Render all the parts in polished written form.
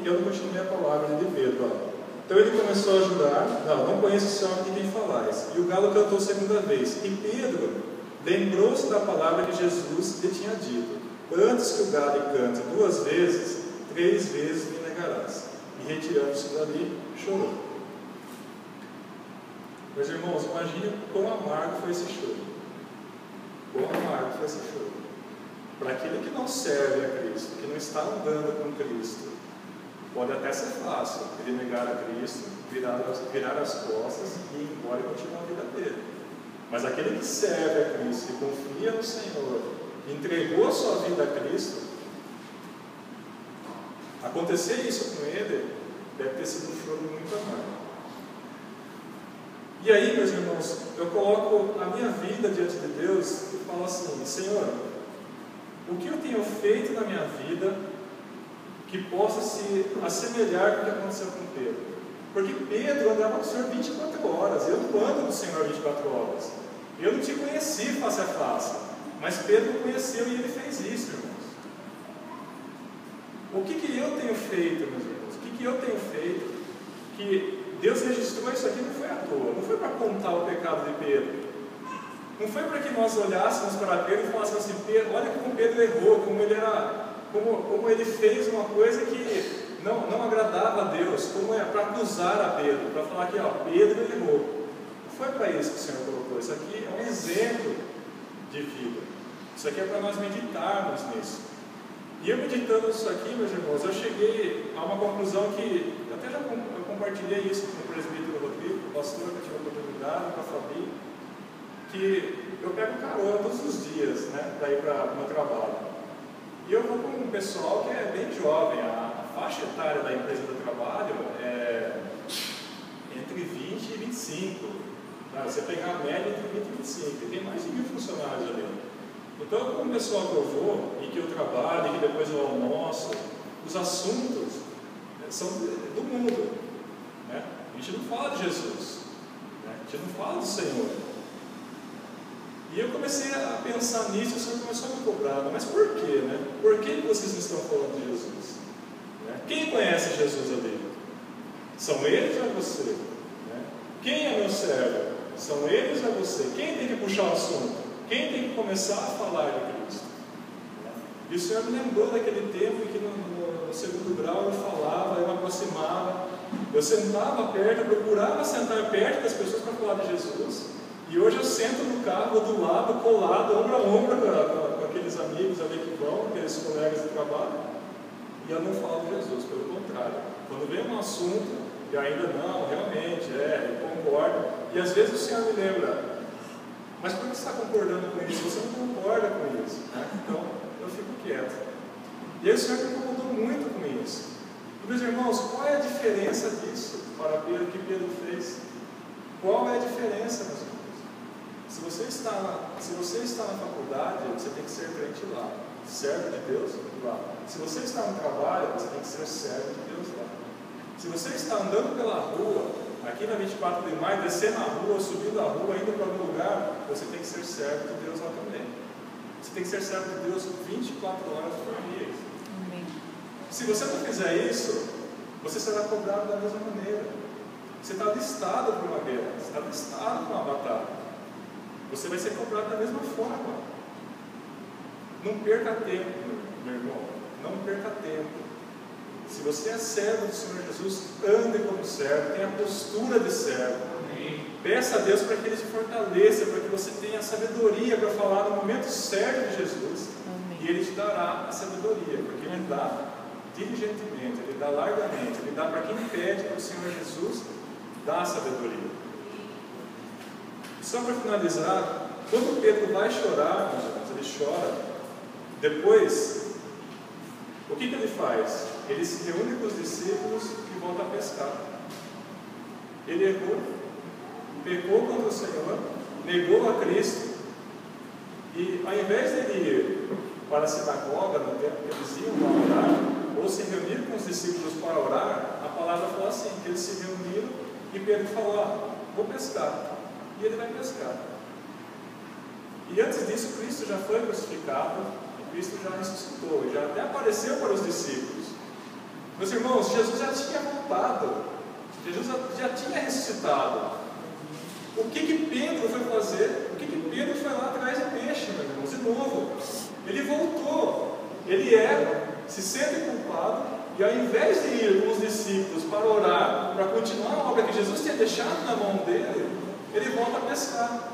eu não continuei a palavra de Pedro. Ó. Então ele começou a jurar: não conheço esse homem de quem falais. E o galo cantou segunda vez. E Pedro lembrou-se da palavra que Jesus lhe tinha dito: antes que o galo cante 2 vezes, 3 vezes me negarás. E retirando-se dali, chorou. Meus irmãos, imagine quão amargo foi esse choro. Quão amargo foi esse choro. Para aquele que não serve a Cristo, que não está andando com Cristo, pode até ser fácil ele negar a Cristo, virar as costas e ir embora e continuar a vida dele. Mas aquele que serve a Cristo, que confia no Senhor, entregou a sua vida a Cristo, acontecer isso com ele deve ter sido um choro muito amargo. E aí, meus irmãos, eu coloco a minha vida diante de Deus e falo assim: Senhor, o que eu tenho feito na minha vida que possa se assemelhar com o que aconteceu com Pedro? Porque Pedro andava com o Senhor 24 horas, eu não ando com o Senhor 24 horas. Eu não te conheci face a face, mas Pedro me conheceu e ele fez isso, irmãos. O que eu tenho feito, meus irmãos? O que eu tenho feito que Deus registrou isso aqui? Não foi à toa, não foi para contar o pecado de Pedro, não foi para que nós olhássemos para Pedro e falássemos assim: Pedro, olha como Pedro errou, como ele fez uma coisa que não agradava a Deus, como é para acusar a Pedro, para falar que Pedro errou. Não foi para isso que o Senhor colocou. Isso aqui é um exemplo de vida. Isso aqui é para nós meditarmos nisso. E eu meditando isso aqui, meus irmãos, eu cheguei a uma conclusão que até eu compartilhei isso com o presbítero Rodrigo, o pastor, que eu tive a oportunidade, com a Fabi, que eu pego carona todos os dias, né, para ir para o meu trabalho. E eu vou com um pessoal que é bem jovem. A faixa etária da empresa do trabalho é entre 20 e 25. Você pegar a média entre 20 e 25. Tem mais de 1000 funcionários ali. Então, com o pessoal que eu vou, e que eu trabalho, e que depois eu almoço, os assuntos são do mundo. Né? A gente não fala de Jesus. Né? A gente não fala do Senhor. E eu comecei a pensar nisso, e o Senhor começou a me cobrar. Mas por quê? Né? Por que vocês não estão falando de Jesus? Né? Quem conhece Jesus ali? São eles ou é você? Né? Quem é meu servo? São eles ou é você? Quem tem que puxar o assunto? Quem tem que começar a falar de Cristo? Né? E o Senhor me lembrou daquele tempo em que no segundo grau eu falava, eu me aproximava, eu sentava perto, eu procurava sentar perto das pessoas para falar de Jesus. E hoje eu sento no carro do lado, colado, ombro a ombro com aqueles amigos ali que vão, aqueles colegas de trabalho, e eu não falo de Jesus, pelo contrário. Quando vem um assunto, eu ainda não, realmente, eu concordo, e às vezes o Senhor me lembra: mas por que você está concordando com isso? Você não concorda com isso. Né? Então, eu fico quieto. E aí o Senhor me incomodou muito com isso. E, meus irmãos, qual é a diferença disso para Pedro, que Pedro fez? Qual é a diferença, meus irmãos? Se você está na faculdade, você tem que ser crente lá. Servo de Deus lá. Se você está no trabalho, você tem que ser servo de Deus lá. Se você está andando pela rua, aqui na 24 de maio, descendo a rua, subindo a rua, indo para algum lugar, você tem que ser servo de Deus lá também. Você tem que ser servo de Deus 24 horas por dia. Amém. Se você não fizer isso, você será cobrado da mesma maneira. Você está listado para uma guerra, você está listado para uma batalha. Você vai ser cobrado da mesma forma. Não perca tempo, meu irmão. Não perca tempo. Se você é servo do Senhor Jesus, ande como servo, tenha a postura de servo. Amém. Peça a Deus para que Ele te fortaleça, para que você tenha sabedoria para falar no momento certo de Jesus. Amém. E Ele te dará a sabedoria, porque Ele dá diligentemente, Ele dá largamente, Ele dá para quem pede para o Senhor Jesus, dá a sabedoria. Só para finalizar, quando Pedro vai chorar, meus irmãos, ele chora, depois, o que ele faz? Ele se reúne com os discípulos e volta a pescar. Ele errou, pecou contra o Senhor, negou a Cristo, e ao invés de ele ir para a sinagoga, no tempo que eles iam para orar, ou se reunir com os discípulos para orar, a palavra fala assim, que eles se reuniram e Pedro falou: vou pescar. E ele vai pescar. E antes disso, Cristo já foi crucificado, e Cristo já ressuscitou, e já até apareceu para os discípulos. Meus irmãos, Jesus já tinha voltado, Jesus já tinha ressuscitado. O que Pedro foi fazer? O que Pedro foi lá atrás de peixe, meus irmãos? De novo, ele voltou, ele se sente culpado, e ao invés de ir com os discípulos para orar, para continuar a obra que Jesus tinha deixado na mão dele, ele volta a pescar.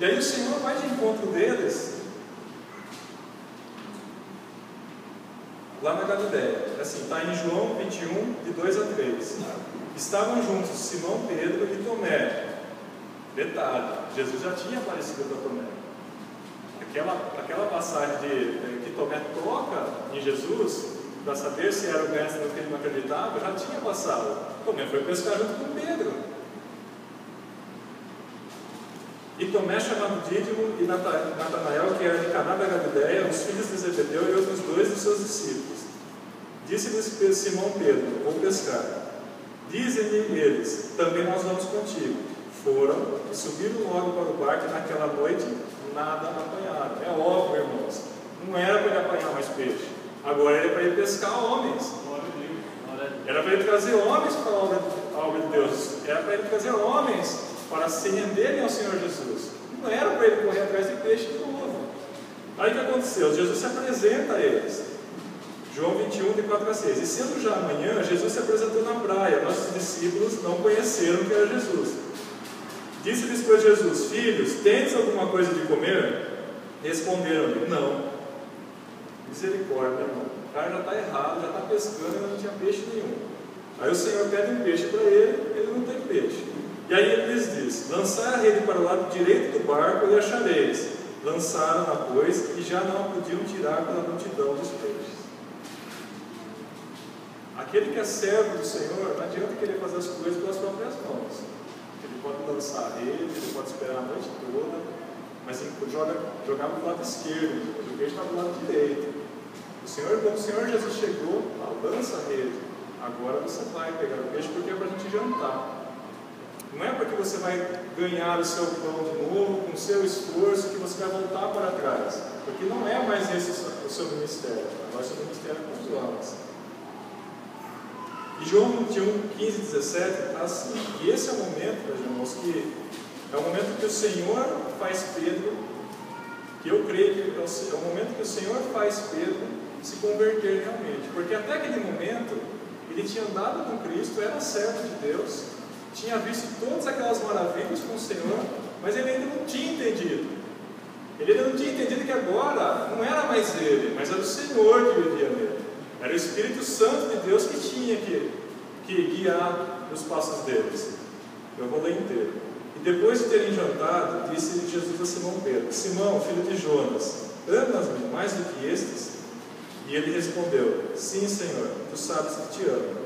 E aí o Senhor vai de encontro deles lá na Galileia. Assim, está em João 21, de 2 a 3. Estavam juntos Simão, Pedro e Tomé. Detalhe, Jesus já tinha aparecido para Tomé. Aquela passagem que Tomé toca em Jesus, para saber se era o mestre no que ele não acreditava, já tinha passado. Tomé foi pescar junto com Pedro. E Tomé, chamado Dídimo, e Natanael, que era de Caná da Galileia, os filhos de Zebedeu e outros 2 de seus discípulos. Disse-lhes Simão Pedro: vou pescar. Dizem-lhe eles: também nós vamos contigo. Foram e subiram logo para o barco, e naquela noite nada apanharam. É óbvio, irmãos, não era para ele apanhar mais peixe, agora era para ele pescar homens. Era para ele trazer homens para a obra de Deus, era para ele trazer homens para se renderem ao Senhor Jesus. Não era para ele correr atrás de peixe de novo. Aí o que aconteceu? Jesus se apresenta a eles. João 21, de 4 a 6. E sendo já amanhã, Jesus se apresentou na praia. Nossos discípulos não conheceram que era Jesus. Disse-lhes, pois, Jesus: filhos, tendes alguma coisa de comer? Responderam-lhe: não. Misericórdia, irmão. O cara já está errado, já está pescando e não tinha peixe nenhum. Aí o Senhor pede um peixe para ele, ele não tem peixe. E aí ele lhes diz: lançai a rede para o lado direito do barco e achareis. Lançaram-na, pois, e já não a podiam tirar pela multidão dos peixes. Aquele que é servo do Senhor, não adianta querer fazer as coisas pelas próprias mãos. Ele pode lançar a rede, ele pode esperar a noite toda, mas tem que jogar do lado esquerdo, o peixe está do lado direito. Quando o Senhor Jesus chegou, lança a rede. Agora você vai pegar o peixe, porque é para a gente jantar. Não é porque você vai ganhar o seu pão de novo, com o seu esforço, que você vai voltar para trás. Porque não é mais esse o seu ministério. Agora o seu ministério é com os homens. E João 21, 15 e 17 está assim. E esse é o momento, meus irmãos, que é o momento que o Senhor faz Pedro, que eu creio que é o momento que o Senhor faz Pedro se converter realmente. Porque até aquele momento, ele tinha andado com Cristo, era servo de Deus, tinha visto todas aquelas maravilhas com o Senhor, mas ele ainda não tinha entendido. Ele ainda não tinha entendido que agora não era mais ele, mas era o Senhor que vivia nele. Era o Espírito Santo de Deus que tinha que guiar os passos deles. Eu vou ler inteiro. E depois de terem jantado, disse Jesus a Simão Pedro: Simão, filho de Jonas, amas-me mais do que estes? E ele respondeu: sim, Senhor, tu sabes que te amo.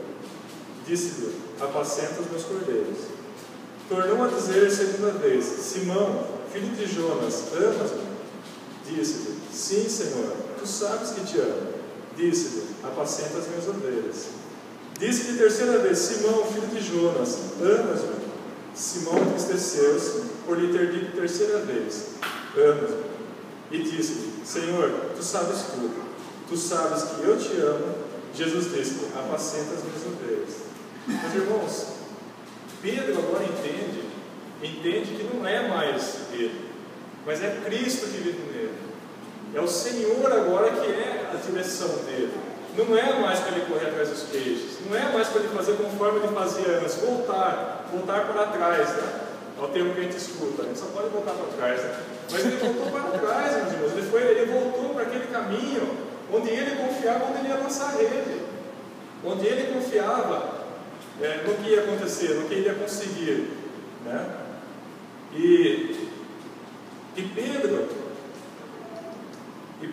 Disse-lhe: apacenta os meus cordeiros. Tornou a dizer segunda vez: Simão, filho de Jonas, amas-me? Disse-lhe: sim, Senhor, tu sabes que te amo. Disse-lhe: apacenta as minhas ovelhas. Disse-lhe terceira vez: Simão, filho de Jonas, amas-me? Simão entristeceu-se por lhe ter dito terceira vez: amas-me? E disse-lhe: Senhor, tu sabes tudo, tu sabes que eu te amo. Jesus disse-lhe: apacenta as minhas ovelhas. Meus irmãos, Pedro agora entende que não é mais ele, mas é Cristo que vive nele. É o Senhor agora que é a direção dele. Não é mais para ele correr atrás dos peixes, não é mais para ele fazer conforme ele fazia antes, voltar para trás, né? É o termo que a gente escuta, a gente só pode voltar para trás, né? Mas ele voltou para trás, meus irmãos, ele voltou para aquele caminho onde ele confiava, onde ele ia lançar a rede, onde ele confiava no que ia acontecer, no que ele ia conseguir, né? E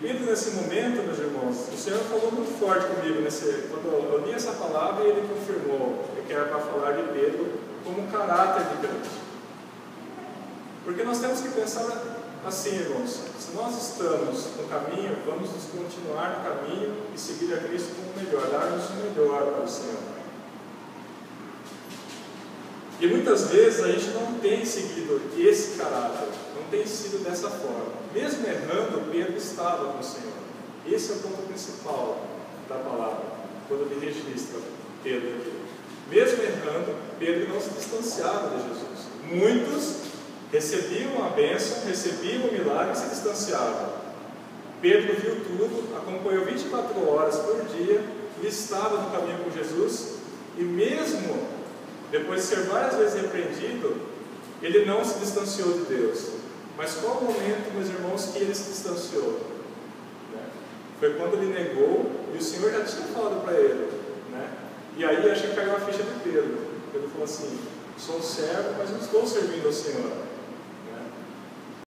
Pedro, nesse momento, meus irmãos, o Senhor falou muito forte comigo, quando eu li essa palavra, ele confirmou que era para falar de Pedro como um caráter de Deus. Porque nós temos que pensar assim, irmãos: se nós estamos no caminho, vamos continuar no caminho e seguir a Cristo como melhor, dar-nos o melhor para o Senhor. E muitas vezes a gente não tem seguido esse caráter, não tem sido dessa forma. Mesmo errando, Pedro estava com o Senhor. Esse é o ponto principal da palavra. quando ele registra Pedro aqui. Mesmo errando, Pedro não se distanciava de Jesus. Muitos recebiam a bênção, recebiam o milagre e se distanciavam. Pedro viu tudo, acompanhou 24 horas por dia, e estava no caminho com Jesus, e mesmo depois de ser várias vezes repreendido, ele não se distanciou de Deus. Mas qual o momento, meus irmãos, que ele se distanciou? Foi quando ele negou, e o Senhor já tinha falado para ele, né? E aí acho que caiu a ficha de Pedro. Pedro falou assim: sou servo, mas não estou servindo ao Senhor.